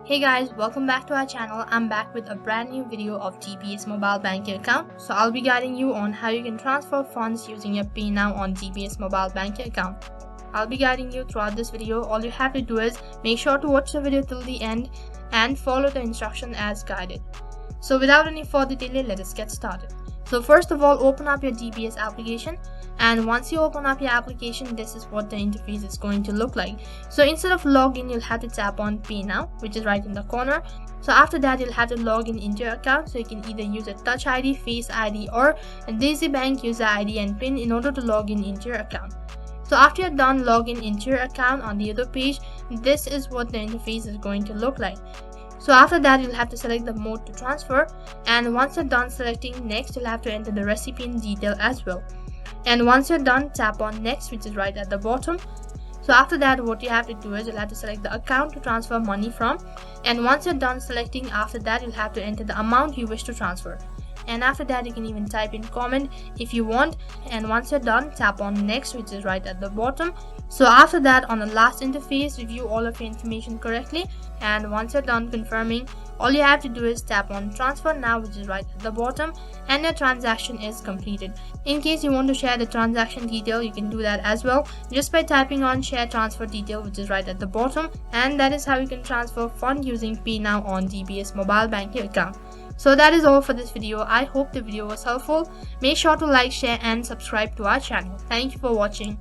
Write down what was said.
Hey guys, welcome back to our channel. I'm back with a brand new video of DBS mobile banking account. So I'll be guiding you on how you can transfer funds using your PayNow on DBS mobile banking account. I'll be guiding you throughout this video. All you have to do is make sure to watch the video till the end and follow the instruction as guided. So without any further delay, let us get started. So first of all, open up your DBS application, and once you open up your application, this is what the interface is going to look like. So instead of login, you'll have to tap on PayNow, which is right in the corner. So after that, you'll have to log in into your account. So you can either use a Touch ID, Face ID, or a Daisy Bank user ID and PIN in order to log in into your account. So after you're done logging into your account, on the other page, this is what the interface is going to look like. So after that, you'll have to select the mode to transfer, and once you're done selecting next, you'll have to enter the recipient detail as well. And once you're done, tap on next, which is right at the bottom. So after that, what you have to do is you'll have to select the account to transfer money from, and once you're done selecting, after that you'll have to enter the amount you wish to transfer. And after that, you can even type in comment if you want, and once you're done, tap on next, which is right at the bottom. So after that, on the last interface, review all of your information correctly, and once you're done confirming, all you have to do is tap on transfer now, which is right at the bottom, and your transaction is completed. In case you want to share the transaction detail, you can do that as well just by typing on share transfer detail, which is right at the bottom. And that is how you can transfer fund using PayNow on DBS mobile banking account. So that is all for this video. I hope the video was helpful. Make sure to like, share and subscribe to our channel. Thank you for watching.